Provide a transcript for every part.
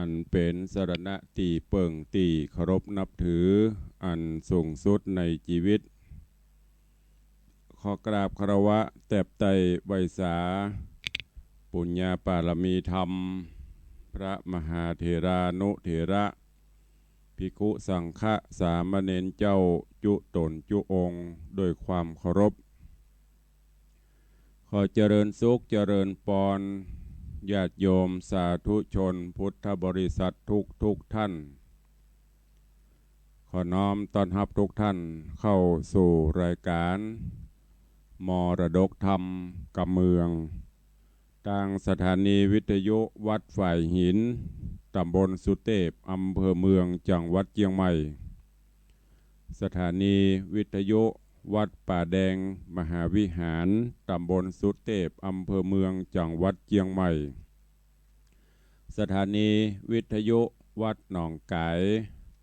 นเป็นสรณะตีเปิ่งตีเคารพนับถืออันสูงสุดในชีวิตขอกราบคารวะแตบไตไวสาปุญญาปารมีธรรมพระมหาเถรานุเถระภิกขุสังฆะสามเณรเจ้าจุตนจุองค์โดยความเคารพขอเจริญสุขเจริญปรญาติโยมสาธุชนพุทธบริษัททุกท่านขอน้อมต้อนรับทุกท่านเข้าสู่รายการมรดกธรรมกับเมืองทางสถานีวิทยุวัดฝ่ายหินตำบลสุเทพอำเภอเมืองจังหวัดเชียงใหม่สถานีวิทยุวัดป่าแดงมหาวิหารตำบลสุเทพอำเภอเมืองจังหวัดเชียงใหม่สถานีวิทยุวัดหนองไก่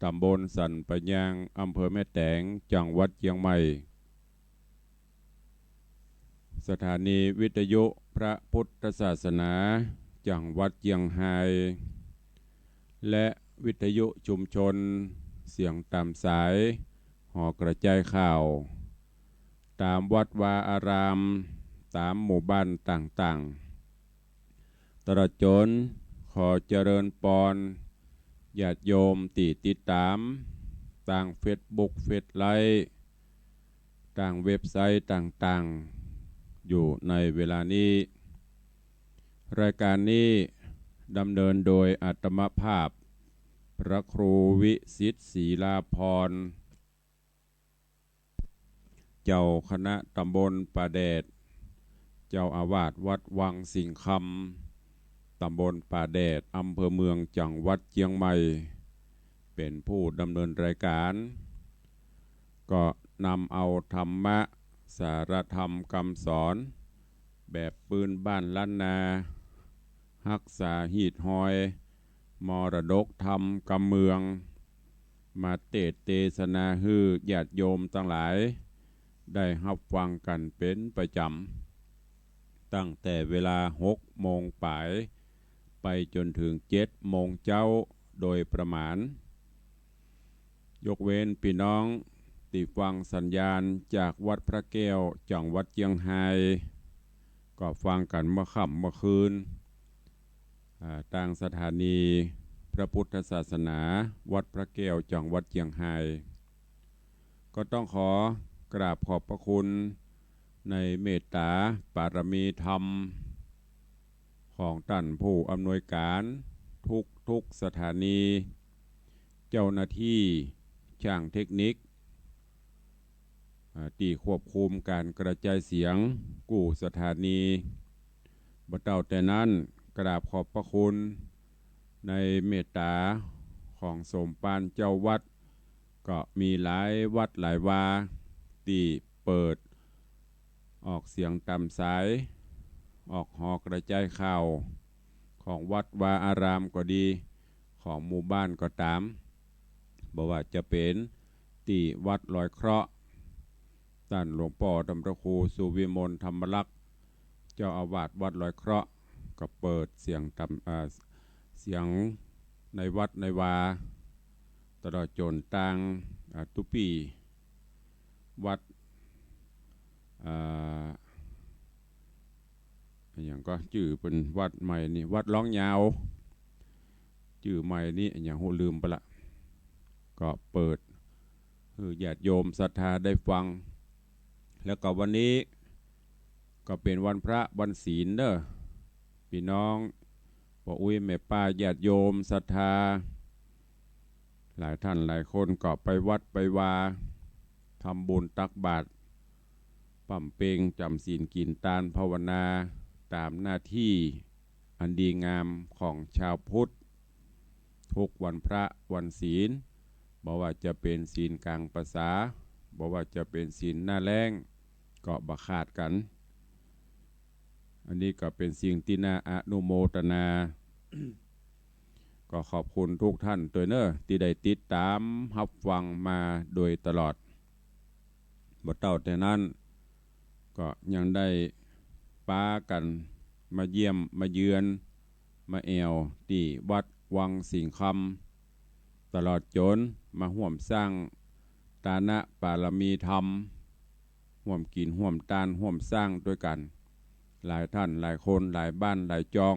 ตำบลสันปะยางอำเภอแม่แตงจังหวัดเชียงใหม่สถานีวิทยุพระพุทธศาสนาจังหวัดเชียงรายและวิทยุชุมชนเสียงตามสายหอกระจายข่าวตามวัดวาอารามตามหมู่บ้านต่างๆตลอดจนขอเจริญปรญาติโยมติดตามต่างเฟซบุ๊กเฟซไลน์ต่างเว็บไซต์ต่างๆอยู่ในเวลานี้รายการนี้ดำเนินโดยอาตมภาพพระครูวิสิทธิ์ศรีลาภรณ์เจ้าคณะตำบลป่าแดดเจ้าอาวาสวัดวังสิงคำตำบลป่าแดดอำเภอเมืองจังหวัดเชียงใหม่เป็นผู้ดำเนินรายการก็นำเอาธรรมะสารธรรมคำสอนแบบปืนบ้านล้านนารักษาหีดหอยมรดกธรรมกำเมืองมาเทศนาฮือญาติโยมทั้งหลายได้รับฟังกันเป็นประจำตั้งแต่เวลา6 โมงป่ายไปจนถึง7 โมงเจ้าโดยประมาณยกเว้นพี่น้องที่ฟังสัญญาณจากวัดพระแก้วจังหวัดเชียงรายก็ฟังกันเมื่อค่ำเมื่อคืนทางสถานีพระพุทธศาสนาวัดพระแก้วจังหวัดเชียงรายก็ต้องขอกราบขอบพระคุณในเมตตาปารมีธรรมของท่านผู้อำนวยการทุกสถานีเจ้าหน้าที่ช่างเทคนิคที่ควบคุมการกระจายเสียงกู้สถานีบ่เต่าแต่นั้นกราบขอบพระคุณในเมตตาของสมภารเจ้าวัดก็มีหลายวัดหลายวาที่เปิดออกเสียงตามสายออกหอกระจายข่าวของวัดวาอารามก็ดีของหมู่บ้านก็ตามบอกว่าจะเป็นที่วัดลอยเคราะห์ท่านหลวงพ่อธรรมพระครูสุวิมลธรรมลักษณ์เจ้าอาวาสวัดลอยเคราะห์ก็เปิดเสียงเสียงในวัดในวาตลอดจนต่างทุปีวัดอย่างก็ชื่อเป็นวัดใหม่นี่วัดร้องยาวชื่อใหม่นี่อย่างหูลืมไปละก็เปิดญาติโยมศรัทธาได้ฟังแล้วก็วันนี้ก็เป็นวันพระวันศีลเด้อพี่น้องพ่ออุ้ยแม่ป้าญาติโยมศรัทธาหลายท่านหลายคนก็ไปวัดไปวาทำบุญตักบาตรปั่มเปงจำศีลกินทานภาวนาตามหน้าที่อันดีงามของชาวพุทธทุกวันพระวันศีลบอกว่าจะเป็นศีลกลางภาษาบอกว่าจะเป็นศีลหน้าแรงก็บักขาดกันอันนี้ก็เป็นสิ่งที่น่าอนุโมทนา ก็ขอบคุณทุกท่านตัวเนอที่ได้ติดตามรับฟังมาโดยตลอดบ่เต่าแต่นั้นก็ยังได้ป้ากันมาเยี่ยมมาเยือนมาแอวที่วัด วังสิงคำตลอดจนมาห่วมสร้างตานะปารมีธรรมห่วมกินห่วมตานห่วมสร้างด้วยกันหลายท่านหลายคนหลายบ้านหลายจอง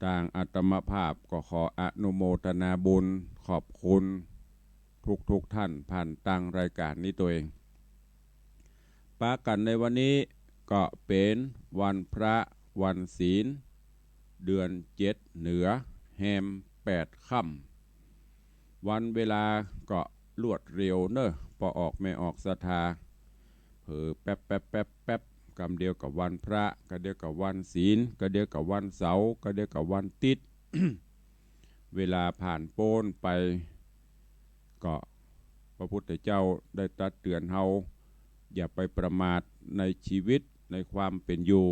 ต่างอัตมภาพก็ขออนุโมทนาบุญขอบคุณทุกท่านผ่านตั้งรายการนี้ตัวเองปากันในวันนี้ก็เป็นวันพระวันศีลเดือน7เหนือแฮม8ค่ำวันเวลาก็รวดเร็วเนอะพอออกไม่ออกศรัทธาเผอแป๊บกำเดียวกับวันพระก็เดียวกับวันศีลก็เดียวกับวันเสาร์ก็เดียวกับวันติด เวลาผ่านโป้นไปก็พระพุทธเจ้าได้ตรัสเตือนเฮาอย่าไปประมาทในชีวิตในความเป็นอยู่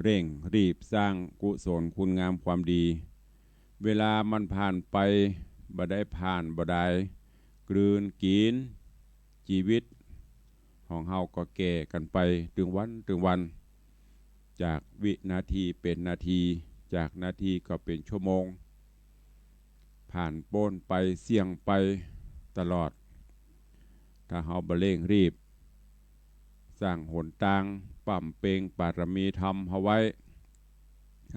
เร่งรีบสร้างกุศลคุณงามความดีเวลามันผ่านไปบ่ได้ผ่านบ่ได้กลืนกินชีวิตของเฮาก็แก่กันไปถึงวันจากวินาทีเป็นนาทีจากนาทีก็เป็นชั่วโมงผ่านโป้นไปเสี่ยงไปตลอดถ้าเฮาบ่เร่งรีบสร้างหนทางปั่มเปงปารมีธรรมเฮาไว้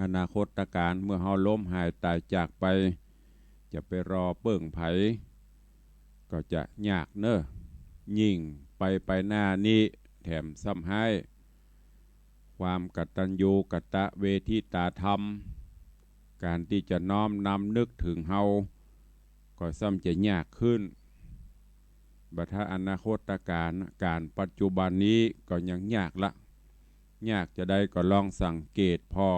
อนาคตการเมื่อเฮาล้มหายตายจากไปจะไปรอเปิ้งไผก็จะยากเนอะยิ่งไปหน้านี้แถมซ้ำให้ความกตัญญูกตเวทิตาธรรมการที่จะน้อมนำนึกถึงเฮาก็ซ้ำจะยากขึ้นบัดถ้าอนาคตการปัจจุบันนี้ก็ยังยากละยากจะได้ก็ลองสังเกตพอ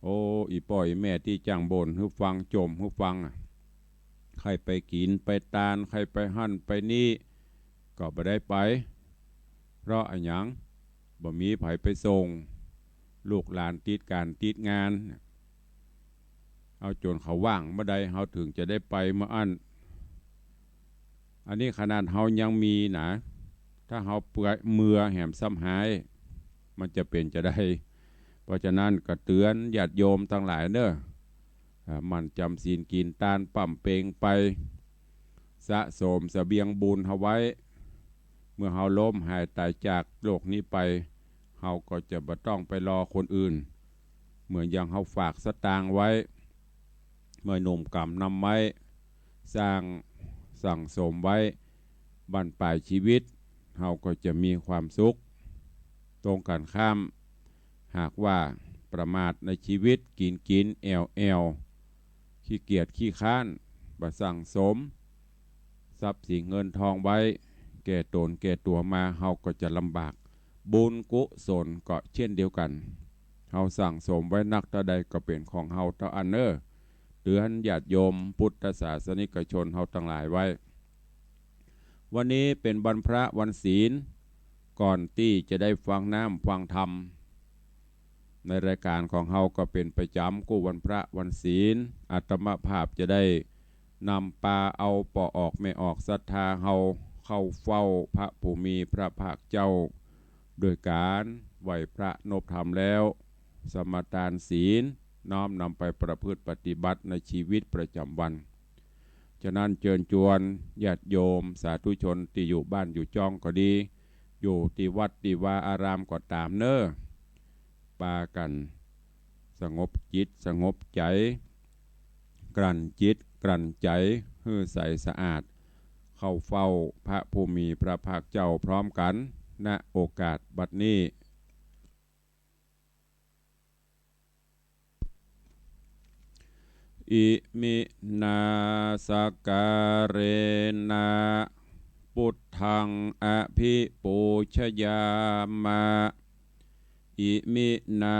โอ้อีป่อยแม่ที่จังบนฮึฟังจมฮึฟังใครไปกินไปตานใครไปหั่นไปนี่ก็บ่ได้ไปเพราะอันหยังบ่มีไผไปส่งลูกหลานติดการติดงานเอาจนเขาว่างบ่ได้เฮาถึงจะได้ไปเมื่ออันนี้ขนาดเฮายังมีนะถ้าเฮาเปื่อยเมื่อแหมซ้ำหายมันจะเป็นจะได้เพราะฉะนั้นก็เตือนญาติโยมทั้งหลายเด้อมันจำศีลกินตานปั่มเปงไปสะสมเสบียงบุญเฮาไว้เมื่อเฮาล้มหายตายจากโลกนี้ไปเฮาก็จะบ่ต้องไปรอคนอื่นเหมือนอย่างเฮาฝากสตางค์ไว้เมื่อหนุ่มกำนำไว้สร้างสั่งสมไว้บั้นปลายชีวิตเฮาก็จะมีความสุขตรงกันข้ามหากว่าประมาทในชีวิตกินแอวขี้เกียจขี้ค้านบ่สั่งสมทรัพย์สินเงินทองไว้แก่ตนแก่ตัวมาเฮาก็จะลำบากบุญกุศลก็เช่นเดียวกันเฮาสั่งสมไว้นักเท่าใดก็เป็นของเฮาเท่าอันเนอเตือนญาติโยมพุทธศาสนิกชนเฮาทั้งหลายไว้วันนี้เป็นวันพระวันศีลก่อนที่จะได้ฟังน้ำฟังธรรมในรายการของเฮาก็เป็นประจำกู้วันพระวันศีลอาตมาภาพจะได้นำปาเอาปอออกไม่ออกศรัทธาเฮาเข้าเฝ้าพระผู้มีพระภาคเจ้าโดยการไหวพระนบธรรมแล้วสมทานศีลน้อมนำไปประพฤติปฏิบัติในชีวิตประจำวันฉะนั้นเชิญชวนญาติโยมสาธุชนที่อยู่บ้านอยู่จ้องก็ดีอยู่ที่วัดที่วาอารามก็ตามเนอปากันสงบจิตสงบใจกลั่นจิตกลั่นใจให้ใสสะอาดเข้าเฝ้าพระผู้มีพระภาคเจ้าพร้อมกันณโอกาสบัดนี้อิมินาสการเนะพุทธังอภิปูชยามะอิมินา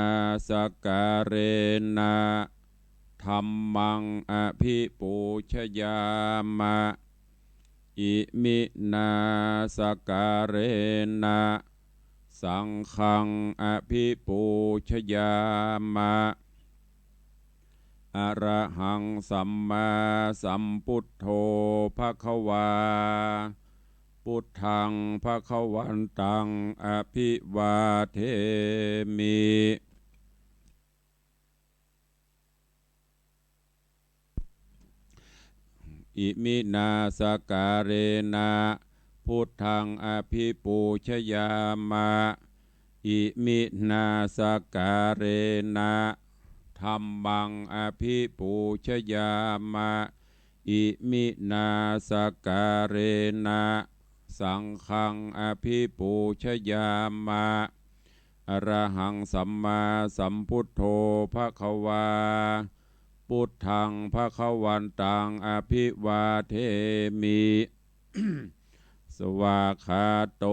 สการนะธัมมังอภิปูชยามะอิมินาสการนะสังฆังอภิปูชยามะอะระหังสัมมาสัมพุทโธภควาพุทธังภควันตังอภิวาเทมิ อิมินาสการเรนะพุทธังอภิปูชยามะอิมินาสการเรนะธัมมังอภิปูชยามะอิมินาสการเรนะสังฆังอภิปูชยามะอรหังสัมมาสัมพุทโธภควาพุทธังภควันตังอภิวาเทมิ สวากขาโต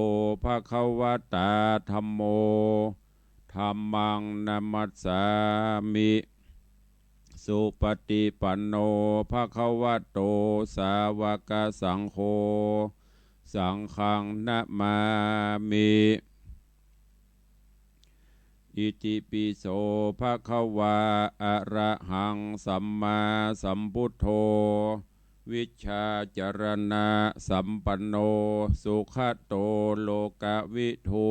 ภควตาธัมโมธัมมังนัมมัสสามิสุปฏิปันโนภควโตสาวกสังโฆสังฆังนะมามิอิติปิโสภควาอะระหังสัมมาสัมพุทโธวิชชาจรณะสัมปันโนสุขโตโลกวิทู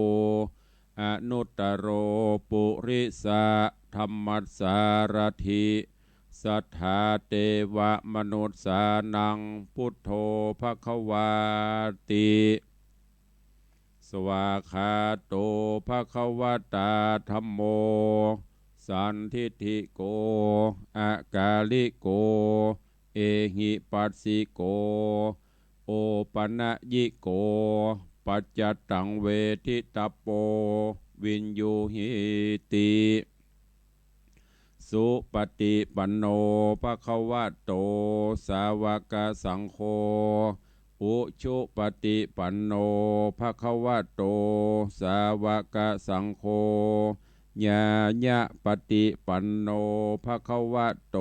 อนุตตโรปุริสะธรรมัสสารถิสัทธาเทวมนุษย์สานังพุทโธภควาติสวากขาโตภควตาธัมโมสันทิฏฐิโกอากาลิโกเอหิปัสสิโกโอปนะยิโกปัจจตังเวทิตาโปวินยูหิติสุปฏิปันโนภควโตสาวกสังโฆอุชุปฏิปันโนภควโตสาวกสังโฆญาญะปฏิปันโนภควโต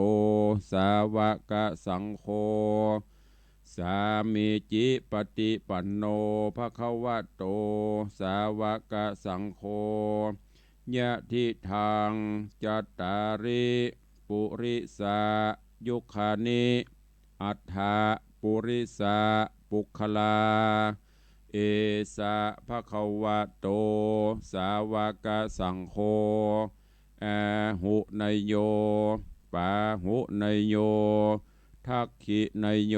สาวกสังโฆสามีจิปฏิปันโนภควโตสาวกสังโฆยะทิทางจัตตาริปุริสายุคานิอัฏฐาปุริสาปุคลาเอสะภควโตสาวกสังโฆอาหุนยโยปาหุนยโยทักขินยโย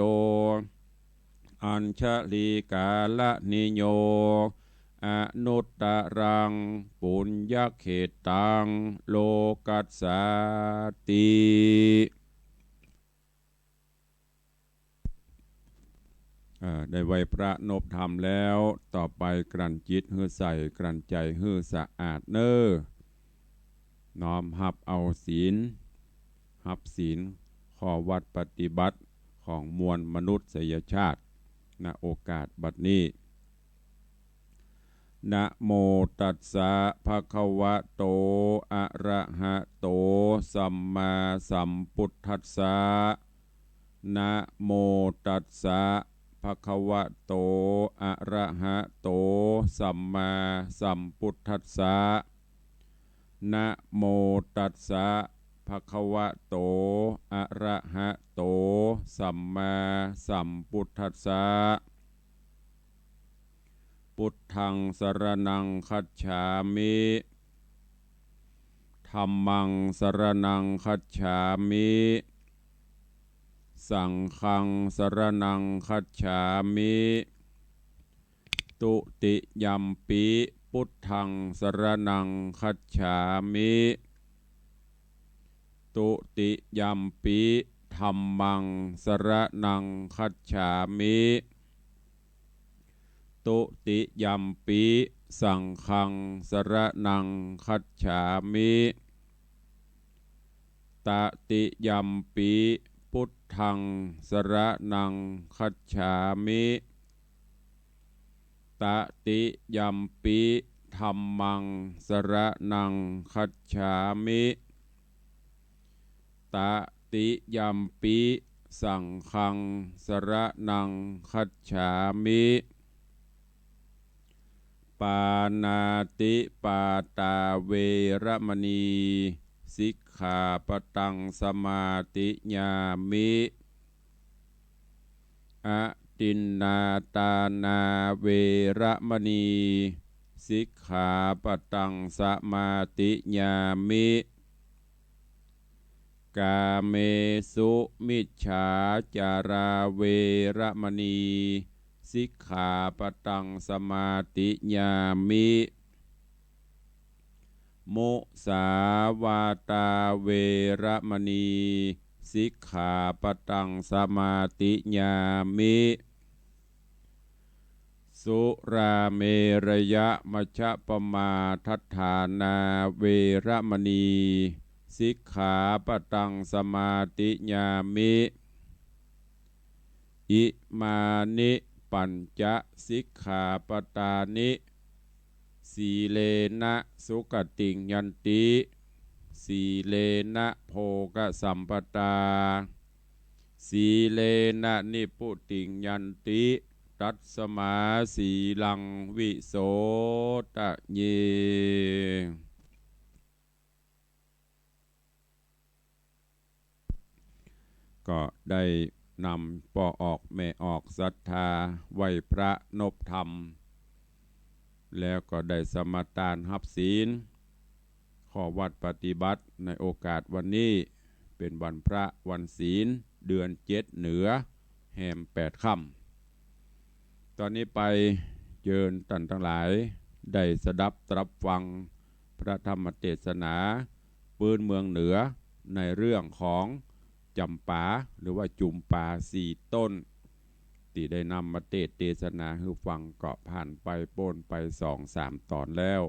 อัญชลีกาลนิโยอนุตตรังปุญญเขตังโลกัสสาติได้ไหวพระนบธรรมแล้วต่อไปกลั่นจิตฮือใส่กลั่นใจฮือสะอาดเน้อน้อมหับเอาศีลหับศีลข้อวัดปฏิบัติของมวลมนุษยชาติณโอกาสบัดนี้นะโมตัสสะภะคะวะโตอะระหะโตสัมมาสัมพุทธัสสะนะโมตัสสะภะคะวะโตอะระหะโตสัมมาสัมพุทธัสสะนะโมตัสสะภะคะวะโตอะระหะโตสัมมาสัมพุทธัสสะพุทธังสรณังคัจฉามิธัมมังสรณังคัจฉามิสังฆังสรณังคัจฉามิตุติยัมปิพุทธังสรณังคัจฉามิตุติยัมปิธัมมังสรณังคัจฉามิตุติยัมปิสังฆังสรณังคัจฉามิตติยัมปิพุทธังสรณังคัจฉามิตติยัมปิธัมมังสรณังคัจฉามิตติยัมปิสังฆังสรณังคัจฉามิปานาติปาตาเวรมณีสิกขาปตังสมาติญามิอะตินนาตานาเวรมณีสิกขาปตังสมาติญามิก กาเมสุมิจฉาจาราเวระมณีสิกขาปะตังสมาติญามิมุสาวาตาเวระมณีสิกขาปะตังสมาติญามิสุราเมรยะมัชฌะปมาทัฏฐานาเวระมณีสิกขาปะตังสมาติญามิอิมานิปัญจสิกขาปตานิสีเลนะสุขติงยันติสีเลนะโภกสัมปตาสีเลนะนิพุติงยันติตัสสมาสีลังวิโสตะเยก็ได้นำป่อออกแม่ออกศรัทธาไหวพระนบธรรมแล้วก็ได้สมทานรับศีลข้อวัดปฏิบัติในโอกาสวันนี้เป็นวันพระวันศีลเดือน7เหนือแหม8ค่ำตอนนี้ไปเยินท่านทั้งหลายได้สดับตรับฟังพระธรรมเทศนาปืนเมืองเหนือในเรื่องของจำปาหรือว่าจุมปา4ต้นที่ได้นำมาเทศนาให้ฟังเกาะผ่านไปโป้นไป2-3 ตอนแล้ว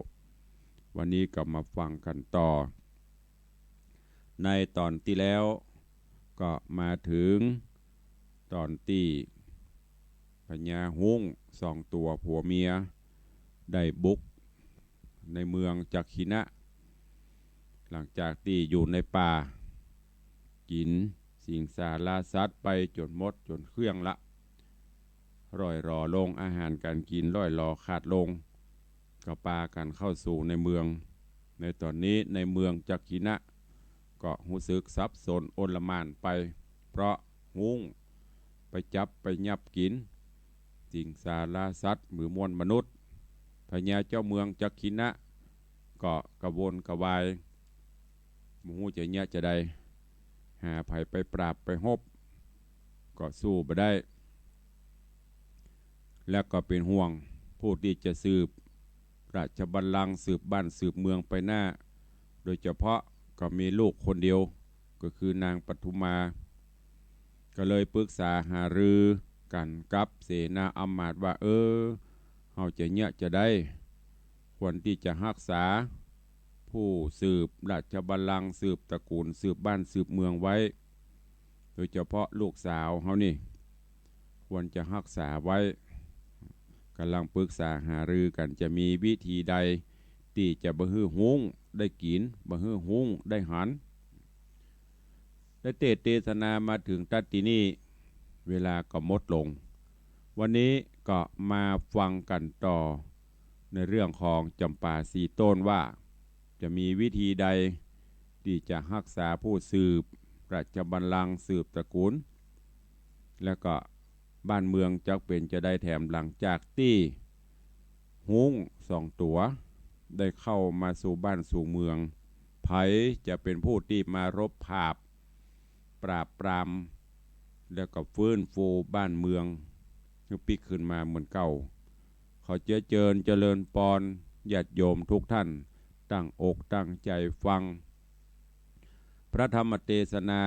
วันนี้ก็มาฟังกันต่อในตอนที่แล้วก็มาถึงตอนที่พญาฮุ้ง2 ตัวผัวเมียได้บุกในเมืองจักขินะหลังจากที่อยู่ในป่ากินสิ่งสาราสัตว์ไปจนหมดจนเครื่องละร่อยรอลงอาหารการกินร่อยรอขาดลงก็ปากันเข้าสู่ในเมืองในตอนนี้ในเมืองจักขินะก็รู้สึกสับสนโอลหม่านไปเพราะฮุ้งไปจับไปยับกินสิ่งสาราสัตว์มือมวลมนุษย์พญาเจ้าเมืองจักขินะก็กระวนกระวายมูจะเนี้ยจะได้หาภัยไปปราบไปฮบก็สู้ไปได้และก็เป็นห่วงผู้ที่จะสืบราชบัลลังก์สืบบ้านสืบเมืองไปหน้าโดยเฉพาะก็มีลูกคนเดียวก็คือนางปทุมาก็เลยปรึกษาหารือกันกับเสนาอำมาตย์ว่าเฮาจะเนี้ยจะได้ควรที่จะรักษาผู้สืบราชบัลลังก์สืบตระกูลสืบบ้านสืบเมืองไว้โดยเฉพาะลูกสาวเขานี่ควรจะรักษาไว้กำลังปรึกษาหารือกันจะมีวิธีใดที่จะบ่ฮื้อฮุ้งได้กินบ่ฮื้อฮุ้งได้หันได้เทศนามาถึงตัดที่นี้เวลาก็หมดลงวันนี้ก็มาฟังกันต่อในเรื่องของจำปา4 ต้นว่าจะมีวิธีใดที่จะรักษาผู้สืบราชบัลลังก์สืบตระกูลแล้วก็บ้านเมืองจักเป็นจะได้แถมหลังจากที่ฮุ้ง2 ตัวได้เข้ามาสู่บ้านสู่เมืองไผจะเป็นผู้ที่มารบภาพปราบปรามแล้วก็ฟื้นฟูบ้านเมืองให้ปิกขึ้นมาเหมือนเก่าขอเจริญปอนญาติโยมทุกท่านตั้งอกตั้งใจฟังพระธรรมเทศนา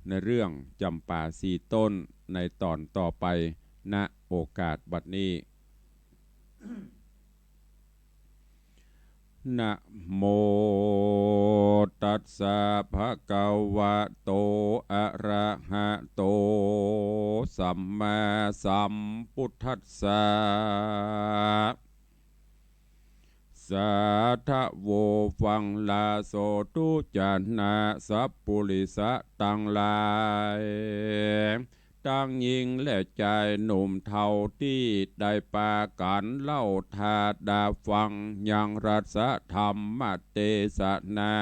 ในเรื่องจำปา4 ต้นในตอนต่อไปณโอกาสบัดนี้ นะโมตัสสะภะคะวะโตอะระหะโตสัมมาสัมพุทธัสสะสาธุโวฟังลาโสตุจานะสัพปุริสะตังหลายตั้งหญิงและชายหนุ่มเท่าที่ได้ปากันเล่าทาดาฟังยังรัสธรรมเทศนา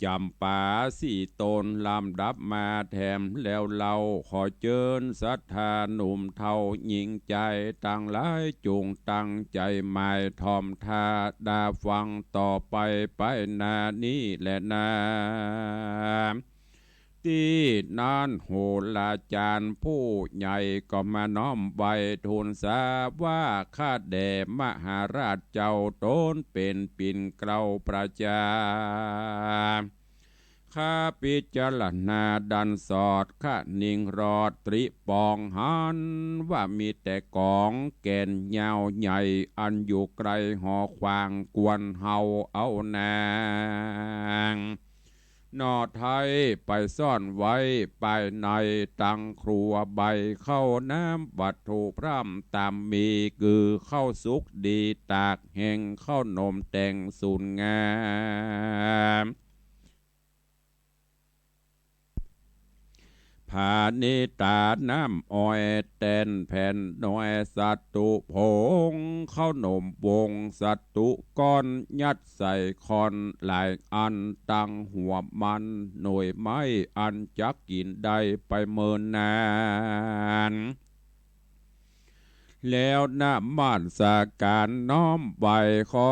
จำป่าสี่ตนลำดับมาแถมแล้วเราขอเจิญศรัทธาหนุ่มเทาหญิงใจตั้งหลายจุงตั้งใจหมายทอมทาดาฟังต่อไปนานี้แหละนาที่นานโหราจารย์ผู้ใหญ่ก็มาน้อมใบทูลสาว่าข้าแด่มหาราชเจ้าโตนเป็นปิ่นเกลาประจาข้าพิจารณาดันสอดข้านิ่งรอดตริปองหันว่ามีแต่กองแก่นยาวใหญ่อันอยู่ไกลหอควางกวนเฮาเอานางนอไทยไปซ่อนไว้ไปในตังครัวใบเข้าน้ำวัตถุพร่ำตามมีคือเข้าสุกดีตากแห่งเข้านมแต่งสูนงามผานิตาน้ำอ้อยแตนแผ่นน้อยสัตตุผงข้าวนมวงสัตตุก้อนยัดใส่คอนหลายอันตั้งหัวมันหน่วยไม้อันจักกินได้ไปเมินนานแล้วน้ำมันสาการน้อมใบขอ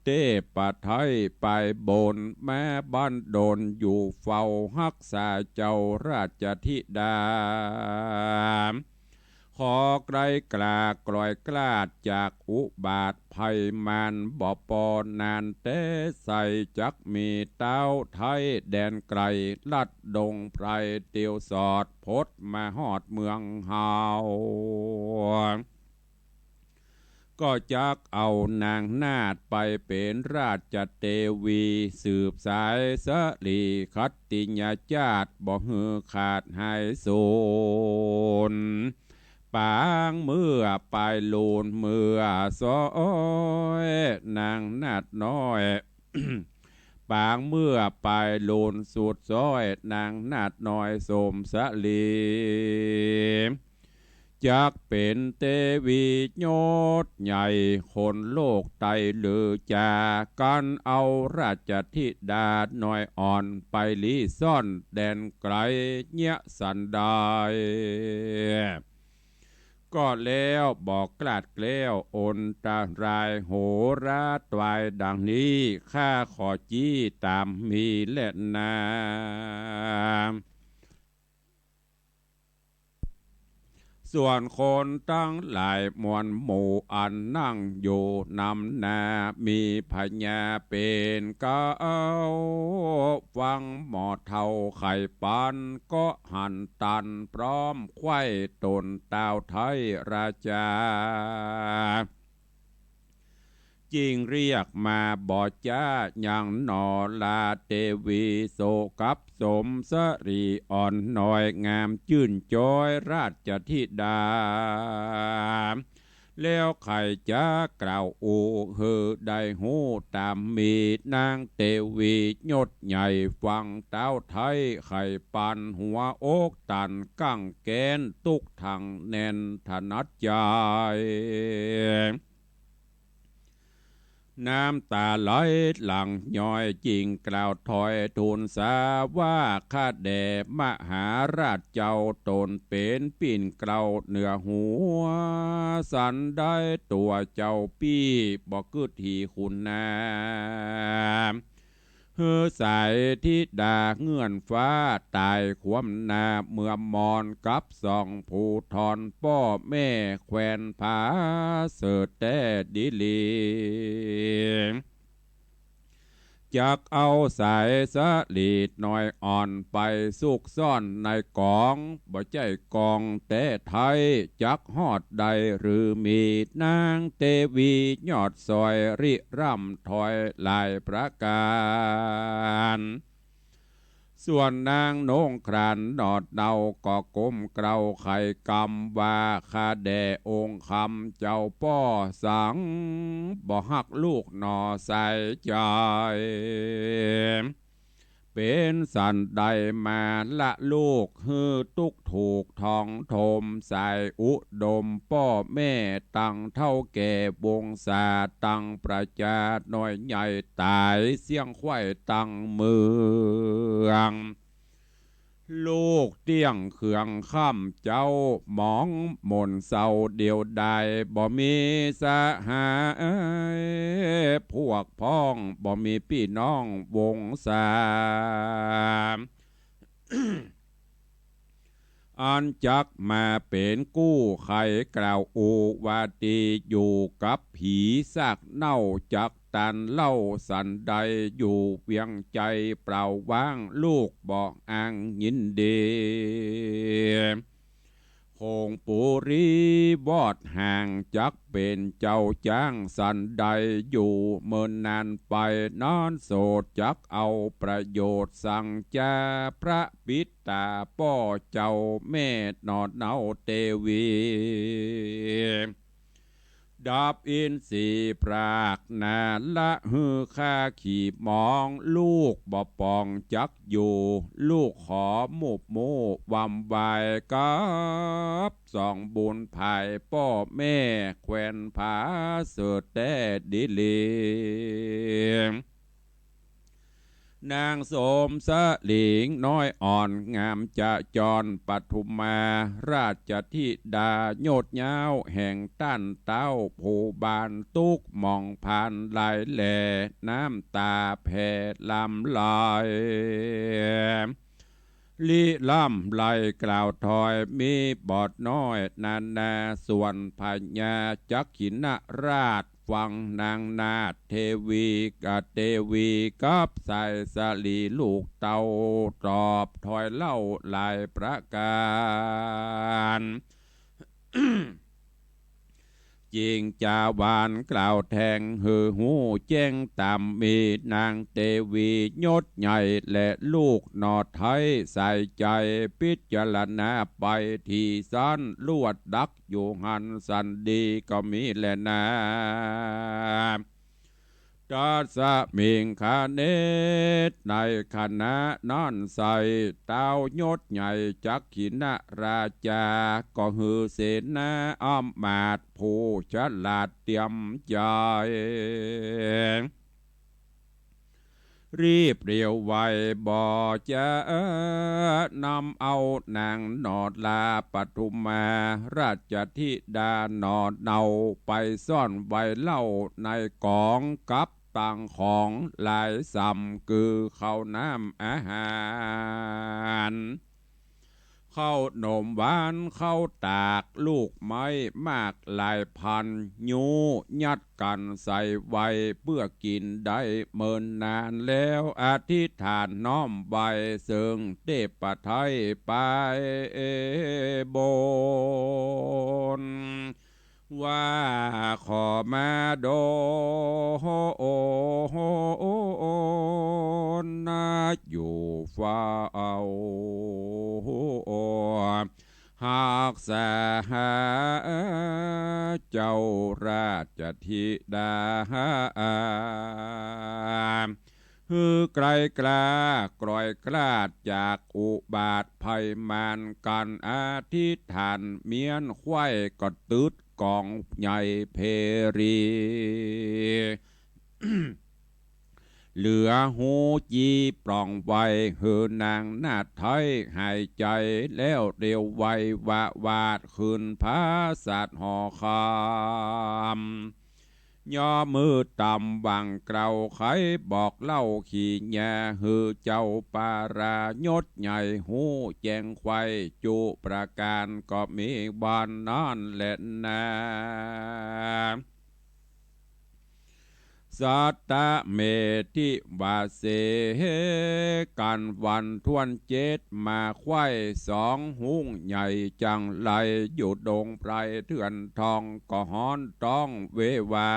เทปะไทยไปบนแม่บ้านโดนอยู่เฝ้ารักษาเจ้าราชธิดาขอไกลกล้ากลอยกล้าดจากอุบาทภัยมันบ่ปอนานเตใส่จักมีเต้าไทยแดนไกลลัดดงไพรเตียวสอดพดมาหอดเมืองเฮาก็จักเอานางนาดไปเป็นราชเทวีสืบสายสลีคัตติญาจาตบ่ฮือขาดหายสูญปางเมื่อปลายลูนเมื่อซอยนางนาดน้อย ปางเมื่อปลายลูนสุดซอยนางนาดน้อยสมสลีจักเป็นเทวียศใหญ่คนโลกไตหรือจากกันเอาราชธิดาน้อยอ่อนไปลีซ่อนแดนไกลเนียสันดายก็แล้วบอกกลาดเกล้วอนตารายโหราตวายดังนี้ข้าขอจี้ตามมีและนาส่วนคนตั้งหลายมวลหมู่อันนั่งอยู่นำนามีพญาเป็นก้าวฟังหมอเท่าไข่ปันก็หันตันพร้อมไข่ตนดาวไทยราชาจิงเรียกมาบอจ้ายังนอลาเทวีโสกับสมสรีอ่อนน้อยงามจื่นจอยราชธิดาแล้วใครจะกล่าวอูเฮอได้หูตามมีนางเทวียศใหญ่ฟังเต้าไทยไข่ปันหัวอกตันกั้งแกนตุกทางแน่นถนัดใจน้ำตาไหลหลังย้อยจริงกล่าวถอยทูลสาว่าข้าแด่มหาราชเจ้าตนเป็นปิ่นเกลาเหนือหัวสันได้ตัวเจ้าปี้บอกกึดทีคุณนาเฮือสายทิดาเงื่อนฟ้าตายขวมนาเมื่อมอนกับสองผู้ทอนป้อแม่แควนผาเสิร์แต่ดิลีจักเอาสายสะลีดน้อยอ่อนไปสุกซ่อนในกองบ่ใจกองแต่ไทยจักฮอดใดหรือมีนางเทวียอดซอยริร่ำถอยลายประการส่วนนางโนงครานดอดเดาก็ก้มเกลาไข่กำว่าข้าแด่องค์คำเจ้าป้อสังบ่หักลูกหนอใส่ใจ เป็นสันใดมาละลูกฮือตุกถูกทองโทมสายอุดมพ่อแม่ตั้งเท่าแก่วงศาตั้งประจาน้อยใหญ่ตายเสียงควายตั้งเมืองลูกเตี้ยงเขืองข้ามเจ้าหมองหม่นเศร้าเดียวใดบ่มีสหายพวกพ้องบ่มีพี่น้องวงศา อันจักมาเป็นกู้ไขกล่าวอูวาตีอยู่กับผีซากเน่าจักตันเล่าสันใดอยู่เวียงใจเปล่าว่างลูกบอกอ้างยินดีคงปุรีบอดห่างจักเป็นเจ้าจ้างสันใดอยู่เมินนานไปนอนโสดจักเอาประโยชน์สั่งจาพระปิตาป้อเจ้าแม่นอดเนาเตวีดับอินสีปรากนาละฮือข้าขี่มองลูกบ่ปองจักอยู่ลูกขอมุบโมวำวายกับสองบุญภายพ่อแม่แควนผาเสือแต่ดิลีนางสมสลิงน้อยอ่อนงามจะจรปทุมมาราชธิดาโยดยาวแห่งต้านเต้าผู้บานตุกมองผ่านลายแหล่น้ำตาแผ่ลำลอยลิล่ำไหลกล่าวถอยมีบอดน้อยนาส่วนพญาจักขินราชฟังนางนาถเทวีกับเทวีกับใส่สลีลูกเต่าตอบถอยเล่าหลายประการ จริงจาวานกล่าวแทงหือหูแจ้งตามมีนางเทวียศใหญ่และลูกนอไทยใส่ใจพิจารณาไปที่สันลวดดักอยู่หันสันดีก็มีแลนาจัสมิงคาเนตในคณะนั่นใส่เต้ายศใหญ่จักขินราชาก็ฮือเสนาอ้อมมาดผู้ฉลาดเตรียมใจรีบเรียวไวบ่จะนำเอานางนอดลาปทุมมาราชธิดานอดเนาไปซ่อนไว้เล่าในกองกับต่างของหลายสำคือข้าวน้ำอาหารข้าวหนมหวานข้าวตากลูกไม้มากหลายพันยูยัดกันใส่ไว้เพื่อกินได้เมินนานแล้วอธิษฐานน้อมใบเสิงเทพไทยไปบนว่าขอมาโดนนาอยู่ฟ้าเอาหากสาเจ้าราชธิดาฮือไกลกล้ากรอยกล้าจากอุบาทภัยมานกันอธิษฐานเมียนควายก็ตืดกองใหญ่เพรี เหลือหูจีปล่องไว้เฮือนางนาไทยหายใจแล้วเร็วไววาดคืนพาสัตว์หอคำย่อมือต่ำบังเกลาไขบอกเล่าขี่แย่ฮือเจ้าปารายศใหญ่หูแจงไข่จุประการก็มีบานนอนเล่นนาสัตตะเมธิวาเสกันวันทวนเจ็ดมาควายสองหุ้งใหญ่จังไหลอยู่ดงไพรเถื่อนทองก็ฮ้อนต้องเววา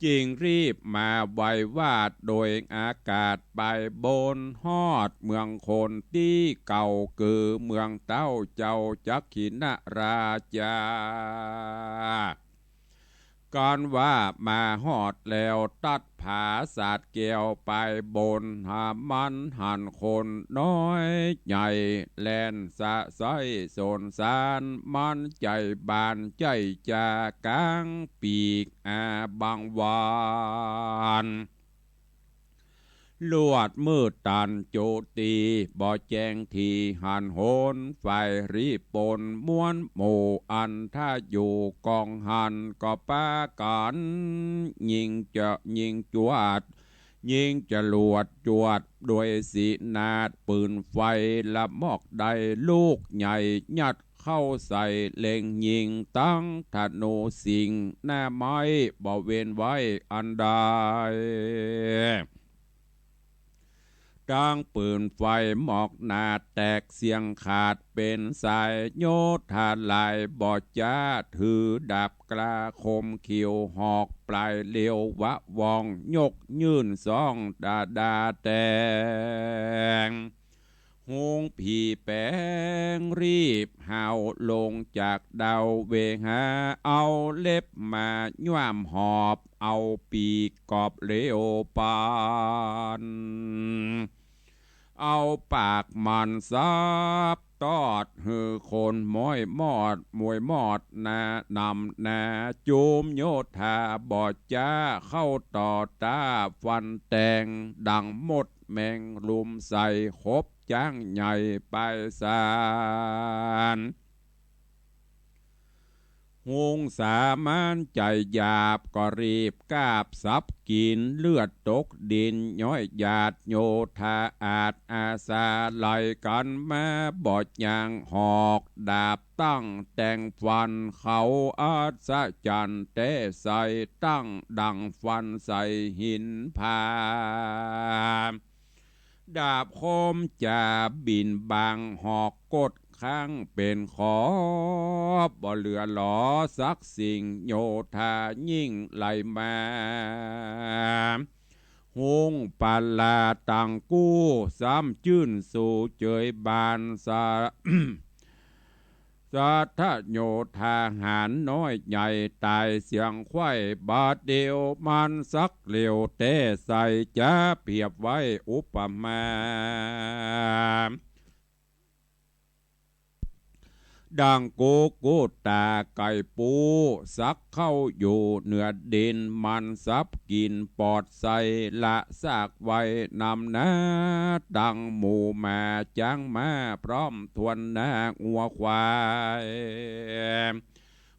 จริงรีบมาไววาดโดยอากาศไปบนฮอดเมืองคนที่เก่าคือเมืองเต้าเจ้าจักขินราชา การว่ามาหอดแล้วตัดผาสาดเกี่ยวไปบนหามันหันคนน้อยใหญ่แลนสะไซโสนสารมันใจบานใจจากลางปีกบางวานลวดมืดตันโจตีบ่แจ้งทีหันโหนไฟรีปนม้วนหมู่อันถ้าอยู่กองหันก็ปากันยิงจะยิงจวดยิงจะลวดจวดด้วยสีนาดปืนไฟละมอกใดลูกใหญ่ยัดเข้าใส่เล็งยิงตั้งธนูสิงหน้าไม้บ่เว้นไว้อันใดดังปืนไฟหมอกหนาแตกเสียงขาดเป็นสายโยธาลายบอดจ้าถือดาบกล้าคมเขียวหอกปลายเลี้ยววะวองยกยื่นซองดาแตงหงผีแปงรีบหาวลงจากดาวเวหาเอาเล็บมาย่วมหอบเอาปีกกอบเลี้ยวปานเอาปากมันซับตอดหือคนม้อยมอดมวยมอดนานำนาจูมโยธาบอดจ้าเข้าต่อตาฟันแตงดังหมดแมงลุมใส่คบจ้างใหญ่ไปสารหงสามานใจหยาบก็รีบกาบซับกินเลือดตกดินย้อยหยาดโยธาอาจอาสาไหลกันมาบอดยางหอกดาบตั้งแต่งฟันเขาอาสะจันเตใส่ตั้งดังฟันใส่หินผาดาบคมจะบินบางหอกกดข้างเป็นขอบบ่เหลือหลอสักสิ่งโยธายิ่งไหลมาหงปาลาตังกู้ซ้ำจื้นสู่เจยบานสา สัทธโยธาหารน้อยใหญ่ตายเสียงควายบาดเดียวมันสักเหลียวเตะใส่จะเพียบไว้อุปมาดังโกโกตาไก่ปูสักเข้าอยู่เหนือดินมันซับกินปอดใสละซากไว้นำนาดังหมูมาจังมาพร้อมทวนนางัวควาย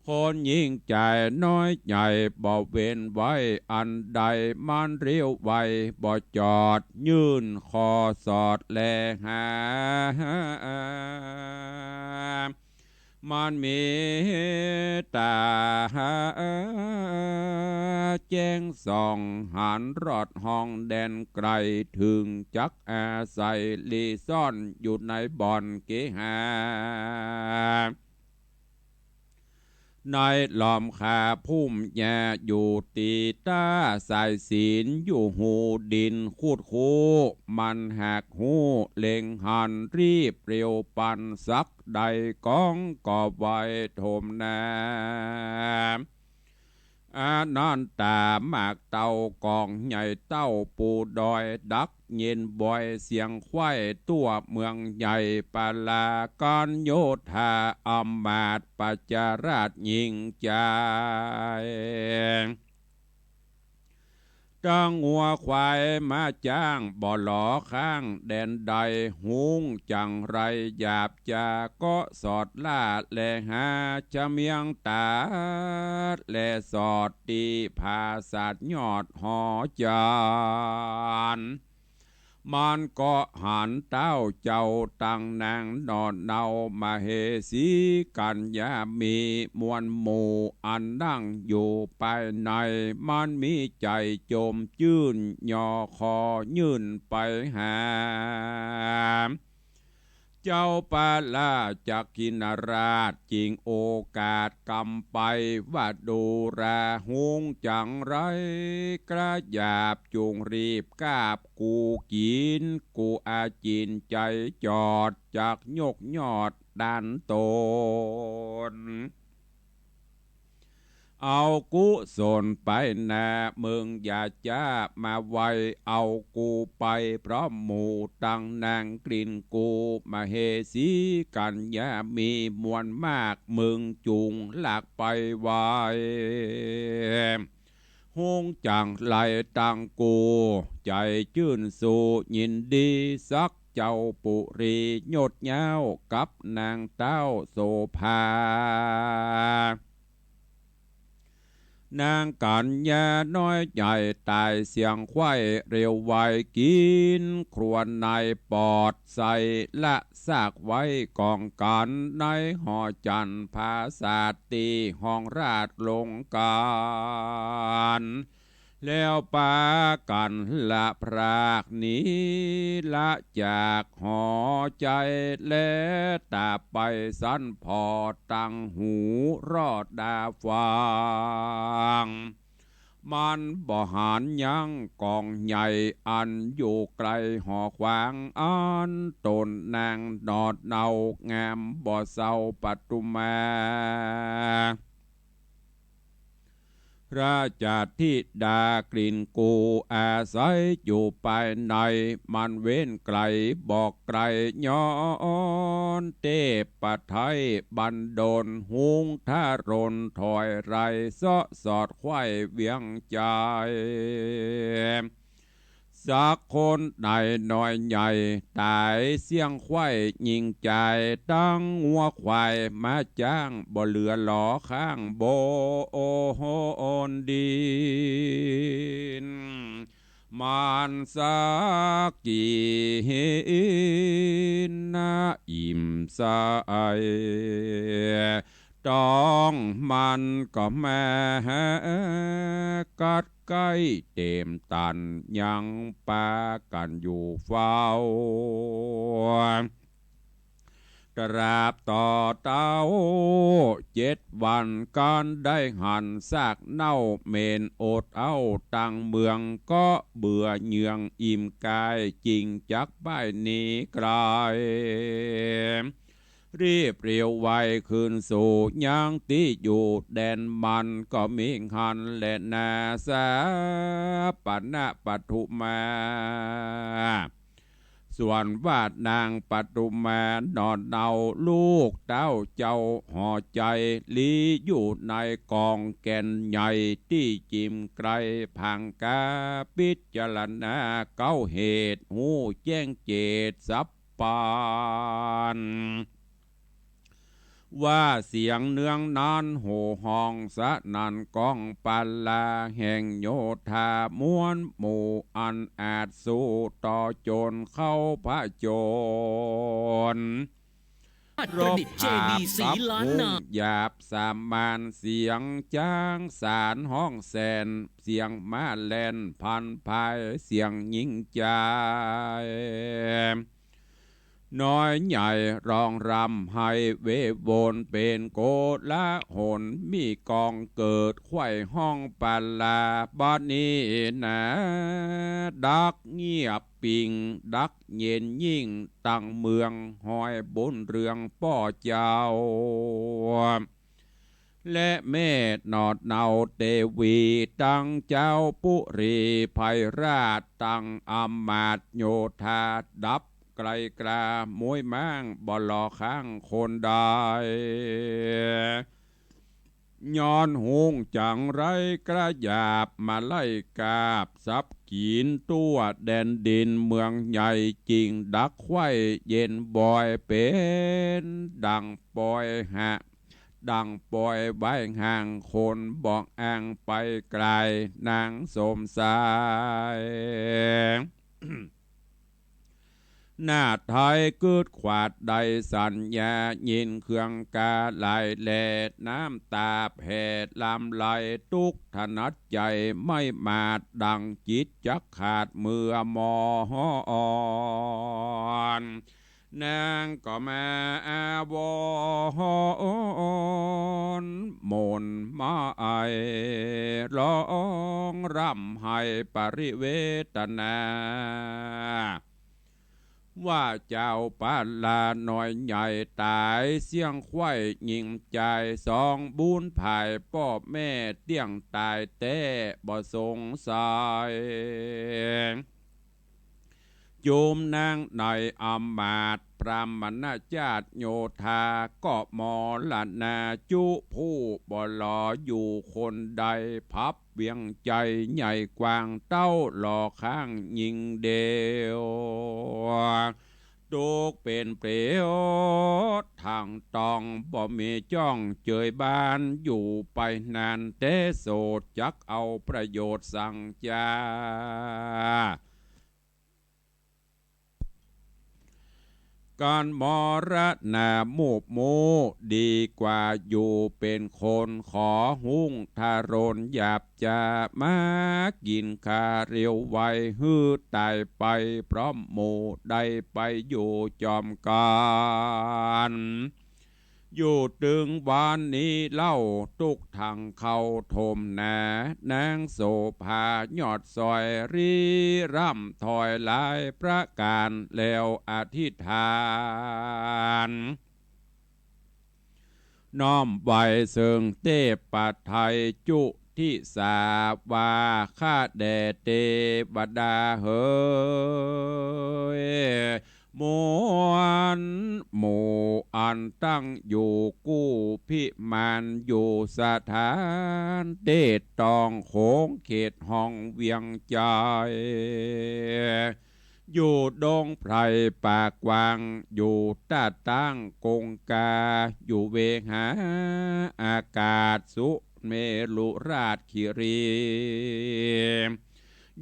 คนยิ่งใจน้อยใหญ่บ่เว้นไว้อันใดมันเรียวไว้บ่จอดยื่นคอสอดแลหามันมีตาแจ้งส่องหันรอดห้องแดนไกลถึงจักอาศัยลีซ่อนอยู่ในบ่อนเกหาในหลอมขาพุ่มแย่อยู่ตีตาสายศีลอยู่หูดินคูดคูมันหักหูเล็งหันรีบเร็วปันสักใดก้องก่อไว้ถมนานันตามากเต่ากองใหญ่เต้าปูดอยดักเย็นบ่อยเสียงควายตัวเมืองใหญ่ปาลาการโยธาอำมาตย์ปัจจาราชยิ่งใจจ้างงัวควายมาจ้างบ่อหลอข้างแดนใดหุงจังไรหยาบจาก็สอดล่าแลหาจะเมียงตาแลสอดตีภาษาดยอดหอจานมันก็หันเต้าเจ้าตั้งนางนอนเนามาเฮสีกันยามีมวลหมู่อันนั่งอยู่ภายในมันมีใจโจมจื่นย่อคอยื่นไปหาเจ้าปาลาจากกินราชจริงโอกาสกำไปว่าดูราหุงจังไรกระหยาบจุงรีบกาบกูกินกูอาจินใจจอดจากยกยอดดันตน เอากุศลไปนามึงอย่าจ้ามาไวเอากูไปเพราะหมู่ตังนางกลิ่นกูมาเฮสีกันยามีมวลมากมึงจุงหลากไปไวหงจังไหลตังกูใจชื่นสู่ยินดีสักเจ้าปุรีโยดเย้ากับนางเต้าโสภานางกัญญาน้อยใหญ่ตายเสียงควายเร็วไวกินครวนในปอดใส่ละซากไว้กองกันในหอจันภาษาตีห้องราชลงการแล้วปากันละพรากนี้ละจากหอใจและตาไปสันพอตั้งหูรอดดาฟังมันบ่หารยังกองใหญ่อันอยู่ไกลหอขวางอันตนนางนอดเนางามบ่เศร้าปัตุมาราชธิดากลิ่นกูอาศัยอยู่ภายในมันเว้นไกลบอกไกลย้อนเทพไทยบันดลหุงทารนถอยไรเสาะสอดควายเวียงใจสักคนใดน้อยใหญ่ตายเสียงควายยิงใจตั้งหัวควายมาจ้างบ่เหลือหลอข้างโบโอโหนดินมันสักกีนาอิ่มสายต้องมันก็แม่กัดใกล้เต็มตันยังปากันอยู่เฝ้าตราบต่อเต้า7 วันการได้หันซากเน่าเมนโอดเอาตังเมืองก็เบื่อเหยื่องอิ่มกายจริงจักป้ายนี้ไกลรีบเรียวไวคืนสู่ยังตีอยู่แดนมันก็มีหันและนาสาปนะปทุมาส่วนวาดนางปทุมานอนเนาลูกเต้าเจ้าห่อใจลีอยู่ในกองแก่นใหญ่ที่จิมไกลพังกาพิจารณาเก้าเหตุหูแจ้งเจตสับปานว่าเสียงเนืองนานโห่ห้องสะนันกองปัลลาแห่งโยธามวนหมู่อันอาจสู้ต่อโจรเข้าพระโจรรบหาบกับหุงหยาบสามมานเสียงจ้างสารห้องแสนเสียงมาแลนพันภายเสียงยิ่งใจน้อยใหญ่รองรำให้เวโวนเป็นโกละหนมีกองเกิดไข่ห้องปัลลาบ้านนี้นะดักเงียบปิงดักเย็นยิ่งตั้งเมืองหอยบนเรืองป้อเจ้าและเมธนอดเนาเตวีตั้งเจ้าปุรีภัยราชตั้งอำมาตย์โยธาดับไกลกลามวยม้างบ่หลอข้างคนใดย้อนหุงจังไรกระยาบมาไล่กาบซับกีนตัวแดนดินเมืองใหญ่จริงดักไข่เย็นบ่อยเป็นดังปอยหะดังปอยใบห่างคนบอกอ้างไปไกลนางสมสายหน้าไทยเกิดขวาดใดสัญญายินเครื่องกาไหลแลดน้ำตาแผดลำไหลทุกถนัดใจไม่มาดดังจิตจักขาดเมื่อมออ่อนนางก็แม่วอนมนมาไอร้องรำให้ปริเวตนา ว่าเจ้าปาลาหน่อยใหญ่ตายเสียงควายยิงใจสองบุญภายป้อแม่เตี้ยงตายแต่บ่สงสัยโยมนางในอำมาตย์พรามณจาติโยธาก็มอลนาจุผู้บ่หลออยู่คนใดพับเวียงใจใหญ่กว้างเต้าหล่อข้างยิงเดียวตุกเป็นเปลวทางตองบ่มีจ้องเจยบ้านอยู่ไปนานแต่โสดจักเอาประโยชน์สั่งจาการมรณะมูบโมดีกว่าอยู่เป็นคนขอหุ้งทารนหยาบจะมากินคาเรียวไว้ฮื้อตายไปพร้อมหมู่ได้ไปอยู่จอมการอยู่ตึงวานนี้เล่าตุกทางเขาโทมนานางโสภายอดซอยรีร่ำถอยลายประการแล้วอธิษฐานน้อมไว้เสิงเตปัไทยจุที่สาวาข้าแด่เทวดาเฮยมวนหมู่อันตั้งอยู่กู้พิมานอยู่สถานเดชตองโขงเขตห้องเวียงใจอยู่ดงไพรปากกวางอยู่ต้าตั้งกงกาอยู่เวหาอากาศสุเมลุราชคิรี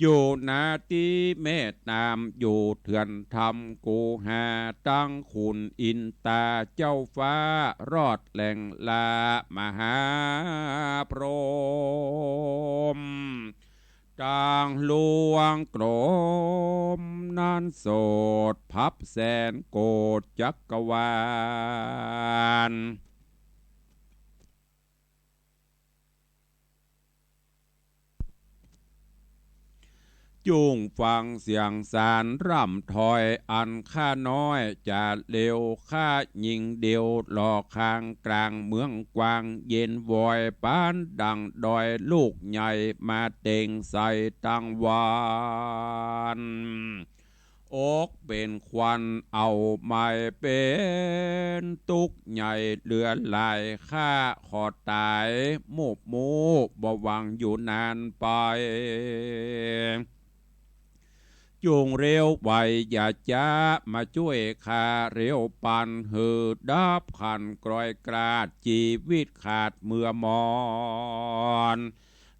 อยู่นาทีเมตตามอยู่เถื่อนธรรมกูหาตั้งขุนอินตาเจ้าฟ้ารอดแหล่งลามหาพรหมต่างหลวงกรมนั้นโสดพับแสนโกดจักรวาลจุงฟังเสียงสารร่ำถอยอันข้าน้อยจะเร็วข้ายิงเดียวหลอกข้างกลางเมืองกวางเย็นวอยปานดังดอยลูกใหญ่มาเต่งใส่ตังวานอกเป็นควันเอาไม่เป็นตุกใหญ่เลือลายข้าขอตายมูบมูบ่หวังอยู่นานไปจุงเร็วไวอย่าจ้ามาช่วยข้าเร็วปันหือดับขันกรอยกราดชีวิตขาดเมื่อมอน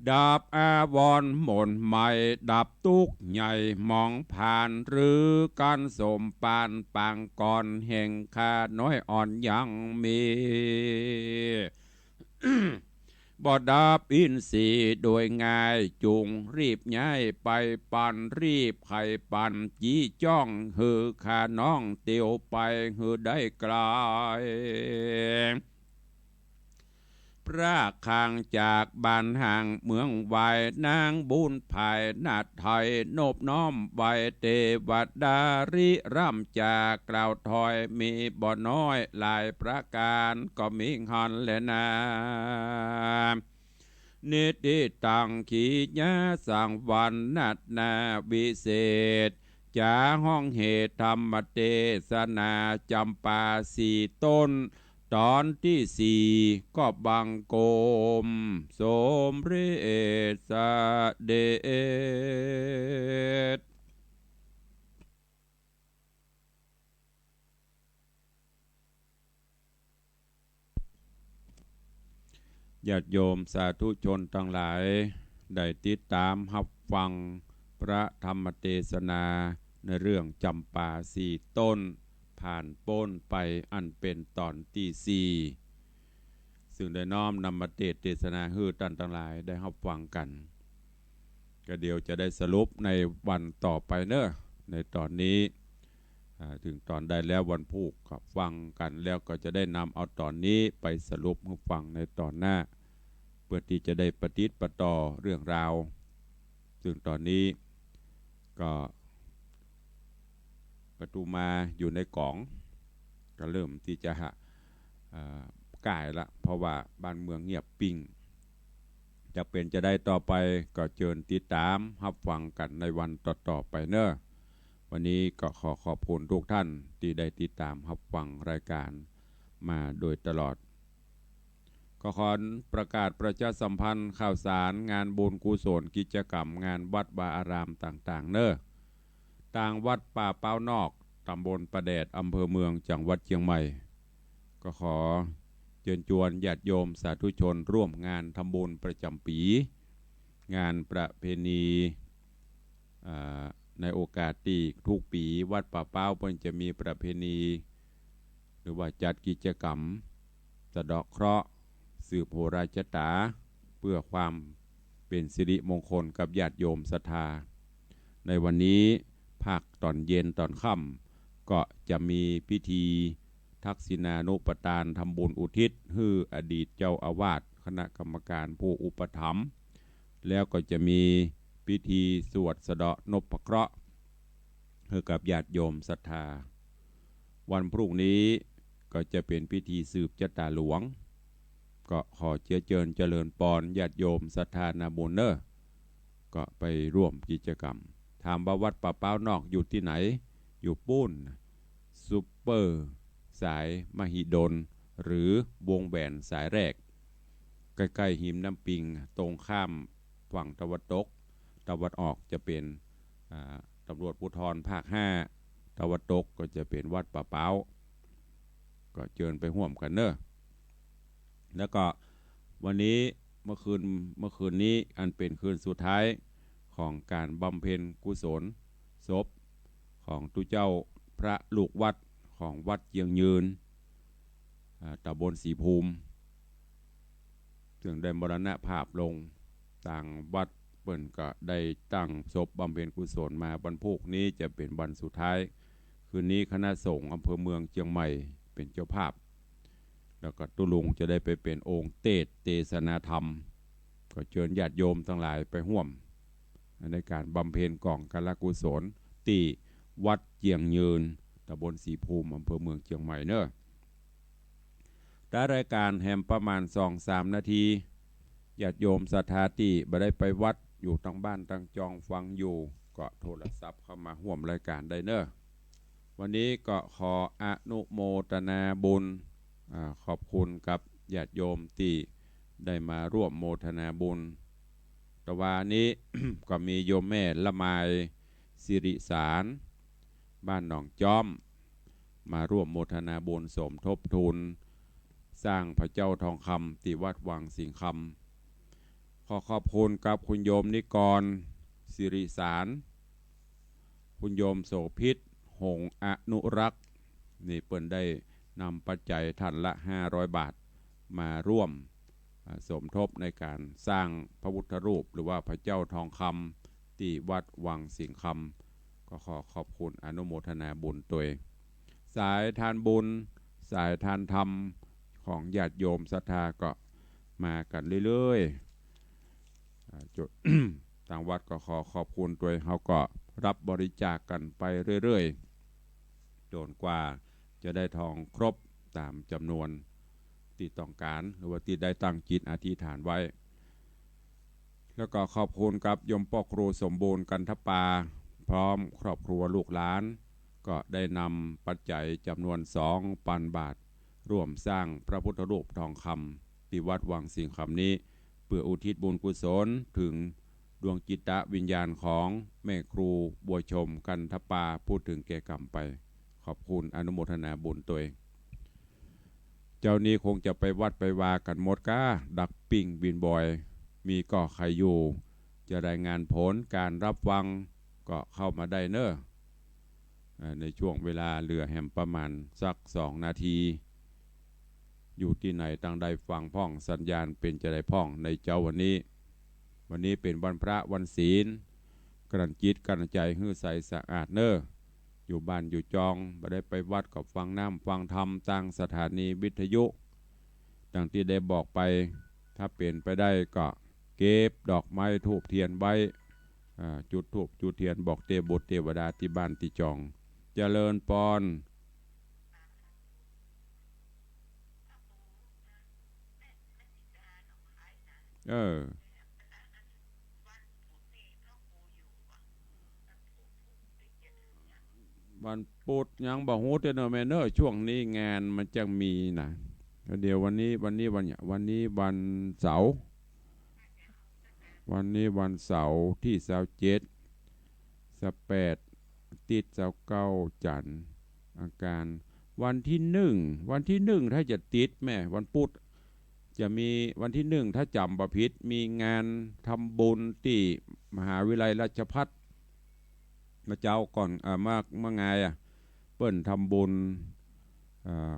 ดับอาวรหม่นใหม่ดับตุกใหญ่มองผ่านหรือการสมปานปางก่อนแห่งข้าน้อยอ่อนยังมีบ่ดับอินสีโดยง่ายจุงรีบย้ายไปปันรีบไข่ปันจี้จ้องหือข้าน้องเตียวไปหือได้ไกลพระคางจากบ้านห่างเมืองไว้นางบุญภายนาไทยนบน้อมไว้เทวดาริร่ำจากกล่าวถอยมีบ่น้อยหลายประการก็มีหันและนานิติตังขีญาสังวันนัดนาวิเศษจาห้องเหตุธรรมเทศนาจำปาสีต้นตอนที่สี่ก็บังโกมสมฤทธเดชญาติโยมสาธุชนทั้งหลายได้ติดตามรับฟังพระธรรมเทศนาในเรื่องจำปาสี่ต้นผ่านป้นไปอันเป็นตอนที่สี่ซึ่งได้น้อมนำมาเทศนาให้ท่านทั้งหลายได้รับฟังกันก็เดี๋ยวจะได้สรุปในวันต่อไปเนอะในตอนนี้ถึงตอนได้แล้ววันพุธก็ฟังกันแล้วก็จะได้นำเอาตอนนี้ไปสรุปให้ฟังในตอนหน้าเพื่อที่จะได้ปฏิติดต่อเรื่องราวซึ่งตอนนี้ก็ ระตูมาอยู่ในกล่องก็เริ่มที่จะก่ายละเพราะว่าบ้านเมืองเงียบปิ้งจะเป็นจะได้ต่อไปก็เชิญติดตามรับฟังกันในวันต่อๆไปเนอะวันนี้ก็ขอขอบคุณทุกท่านที่ได้ติดตามรับฟังรายการมาโดยตลอดก็ขอประกาศประชาสัมพันธ์ข่าวสารงานบุญกุศลกิจกรรมงานวัดวาอารามต่างๆเนอะต่างวัดป่าเป้านอกตำบลประแดดอำเภอเมืองจังหวัดเชียงใหม่ก็ขอเชิญชวนญาติโยมสาธุชนร่วมงานทำบุญประจำปีงานประเพณีในโอกาสที่ทุกปีวัดป่าเป้าเพิ่นจะมีประเพณีหรือว่าจัดกิจกรรมสะเดาะเคราะห์สืบโหราชตาเพื่อความเป็นสิริมงคลกับญาติโยมศรัทธาในวันนี้ภาคตอนเย็นตอนค่ำก็จะมีพิธีทักษิณานุปทานทำบุญอุทิศให้อดีตเจ้าอาวาสคณะกรรมการผู้อุปถัมภ์แล้วก็จะมีพิธีสวดสะเดาะนพเคราะห์ให้กับญาติโยมศรัทธาวันพรุ่งนี้ก็จะเป็นพิธีสืบชะตาหลวงก็ขอเชิญเจริญปอนญาติโยมศรัทธานาบุญเนอร์ก็ไปร่วมกิจกรรมถามว่าวัดป่าเป้านอกอยู่ที่ไหนอยู่ปุ้นซุปเปอร์สายมหิดลหรือวงแหวนสายแรกใกล้ๆหิมน้ำปิงตรงข้ามฝั่งตะวันตกตะวันออกจะเป็นตำรวจภูธรภาค5ตะวันตกก็จะเป็นวัดป่าเป้าก็เชิญไปร่วมกันเนอะแล้วก็วันนี้เมื่อคืนนี้อันเป็นคืนสุดท้ายของการบำเพ็ญกุศลศพของตุเจ้าพระลูกวัดของวัดเจียงยืนตำบลศรีภูมิถึงได้มรณภาพลงต่างวัดเปิ่นก็ได้ตั้งศพบำเพ็ญกุศลมาวันพุธนี้จะเป็นวันสุดท้ายคืนนี้คณะสงฆ์อำเภอเมืองเชียงใหม่เป็นเจ้าภาพแล้วก็ตุลุงจะได้ไปเป็นองค์เทศนาธรรมก็เชิญญาติโยมทั้งหลายไปร่วมในการบำเพ็ญกองกาลกุศลที่วัดเจียงยืนตำบลศรีภูมิอำเภอเมืองเชียงใหม่เนอะได้รายการแฮมประมาณ 2-3 นาทีญาติโยมศรัทธาที่บ่ได้ไปวัดอยู่ตั้งบ้านตั้งจองฟังอยู่ก็โทรศัพท์เข้ามาร่วมรายการได้เนอะวันนี้ก็ขออนุโมทนาบุญขอบคุณกับญาติโยมที่ได้มาร่วมโมทนาบุญแต่ว่านี้ ก็มีโยมแม่ละไมสิริสารบ้านหนองจ้อมมาร่วมโมทนาบุญสมทบทุนสร้างพระเจ้าทองคำที่วัดวังสิงคำขอขอบคุณกับคุณโยมนิกรสิริสารคุณโยมโสภิตหงอนุรักษ์นี่เปิ้นได้นำปัจจัยท่านละ500 บาทมาร่วมสมทบในการสร้างพระพุทธรูปหรือว่าพระเจ้าทองคำที่วัดวังสิงคำก็ขอขอบคุณอนุโมทนาบุญตัวเองสายทานบุญสายทานธรรมของญาติโยมศรัทธาก็มากันเรื่อยๆจุด ทางวัดก็ขอขอบคุณตัวเขาก็รับบริจาค กันไปเรื่อยๆจนกว่าจะได้ทองครบตามจำนวนที่ต้องการหรือว่าที่ได้ตั้งจิตอธิษฐานไว้แล้วก็ขอบคุณกับยมปกครูสมบูรณ์กันทปาพร้อมครอบครัวลูกหลานก็ได้นำปัจจัยจำนวน 2,000 บาทร่วมสร้างพระพุทธรูปทองคำที่วัดวังสิงคำนี้เพื่ออุทิศบุญกุศลถึงดวงจิตวิญญาณของแม่ครูบัวชมกันทปาพูดถึงแก่กรรมไปขอบคุณอนุโมทนาบุญตัวเองเจ้านี้คงจะไปวัดไปวากันหมดก้าดักปิ่งบินบอยมีก่อใครอยู่จะรายงานผลการรับฟังก็เข้ามาได้เนอะในช่วงเวลาเหลือแหมประมาณสัก2 นาทีอยู่ที่ไหนตั้งใดฟังพ่องสัญญาณเป็นจะได้พ่องในเจ้าวันนี้เป็นวันพระวันศีลกลั่นจิตกลั่นใจให้ใสสะอาดเนอะอยู่บ้านอยู่จองไม่ได้ไปวัดกับฟังน้ำฟังธรรมตั้งสถานีวิทยุดังที่ได้บอกไปถ้าเปลี่ยนไปได้ก็เก็บดอกไม้ธูปเทียนไว้จุดธูปจุดเทียนบอกเทบุตรเทวดาที่บ้านที่จอง เจริญปอนเออวันพุธยังบ่ฮู้เด้อเนอะแม่เนอะช่วงนี้งานมันจังมีนะเดี๋ยววันนี้วันเสาร์วันนี้วันเสาร์ที่27 28ติด29จันทร์อาการวันที่หนึ่งถ้าจะติดแม่วันพุธจะมีวันที่หนึ่งถ้าจำประพิษมีงานทำบุญที่มหาวิทยาลัยราชภัฏมาเจ้าก่อนเมื่อไงเปิ้นทำบุญ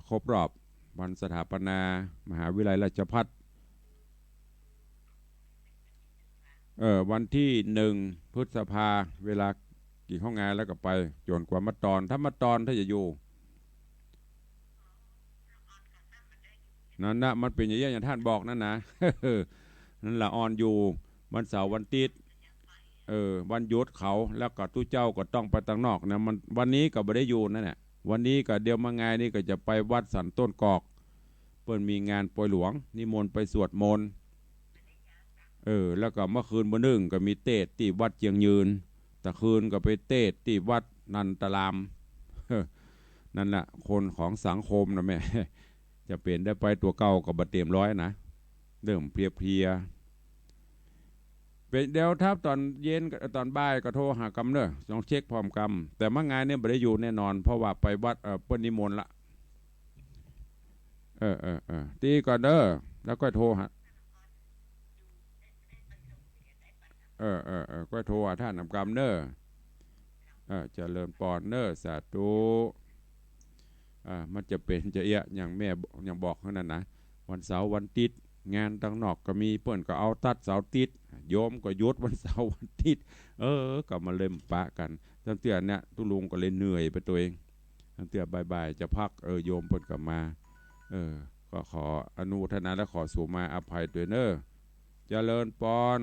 ครบรอบวันสถาปนามหาวิทยาลัยราชภัฏวันที่1 พฤษภาเวลากี่ห้องงานแล้วก็ไปจนกว่ามาตอนถ้าจะอยู่นั่นนะมันเป็นอย่างอย่างท่านบอกนั่นนะ นั่นละออนอยู่วันเสาร์วันติดวันหยุดเขาแล้วก็ตู้เจ้าก็ต้องไปต่างนอกนะมันวันนี้ก็ไม่ได้อยู่นั่นแหละวันนี้ก็เดี๋ยวมาไงนี่ก็จะไปวัดสันต้นกอกเปิ้นมีงานปล่อยหลวงนิมนต์ไปสวดมนต์แล้วก็เมื่อคืนมื้อนึงก็มีเทศที่วัดเจียงยืนแต่คืนก็ไปเทศที่วัดนันตารามนั่นแหละคนของสังคมนะแม่จะเปลี่ยนได้ไปตัวเก่ากับบัดเต็มร้อยนะเริ่มเพลียเป็นเดี๋ยวถ้าตอนเย็นตอนบ่ายก็โทรหากำเนอะลองเช็คพร้อมกำแต่เมื่องานเนี่ยไม่ได้อยู่แน่นอนเพราะว่าไปวัดเปิ้นนิมนต์ละตีก่อนเด้อแล้วก็โทรหาก็โทรหาท่านนำกำเนอะเจริญปอนเนอะสาธุมันจะเป็นจะเอะอย่างแม่อย่างบอกนั่นนะวันเสาร์วันติดงานตั้งนอกก็มีเปิ้นก็เอาตัดเสาร์ติดโยมก็ยุดวันเสาร์วันติดก็มาเล่มปะกันตั้งแต่เนี่ยตุลุงก็เลยเหนื่อยไปตัวเองตั้งแต่บ่ายๆจะพักโยมเปิ้นก็มาก็ขออนุโมทนาและขอสู่มาอภัยด้วยเนอะเจริญปอน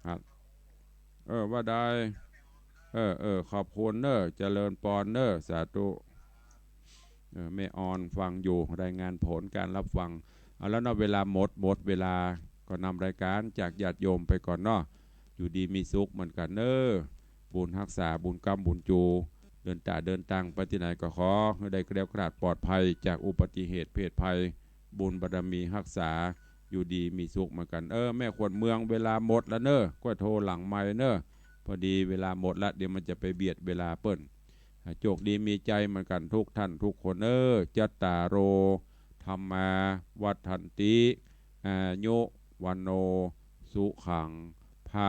ครับว่าได้ขอบคุณเนอะเจริญปอนเนอะสาธุแม่ออนฟังอยู่รายงานผลการรับฟังแล้วเนาะเวลาหมดเวลาก็นำรายการจากญาติโยมไปก่อนเนาะอยู่ดีมีสุขเหมือนกันเนอะบุญรักษาบุญกรรมบุญจูเดินต่างไปที่ไหนก็ขอให้ได้เกลียวกราดปลอดภัยจากอุบัติเหตุเพศภัยบุญบารมีรักษาอยู่ดีมีสุขเหมือนกันแม่ขวดเมืองเวลาหมดแล้วเนอะก็โทรหลังไม้เนอะพอดีเวลาหมดละเดี๋ยวมันจะไปเบียดเวลาเปิ้นโชคดีมีใจเหมือนกันทุกท่านทุกคนจัตตาโรธรรมาวัฏันติอายุวันโนสุขังพระ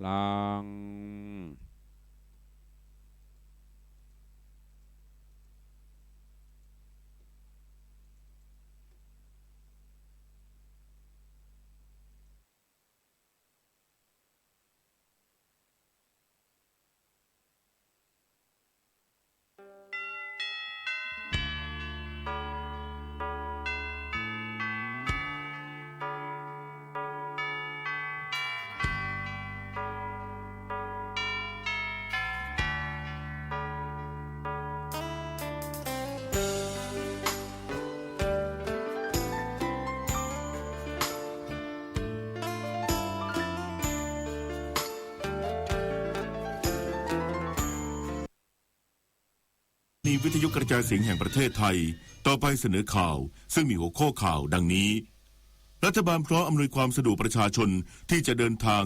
ลังวิทยุกระจายเสียงแห่งประเทศไทยต่อไปเสนอข่าวซึ่งมีหัวข้อข่าวดังนี้รัฐบาลพร้อมอำนวยความสะดวกประชาชนที่จะเดินทาง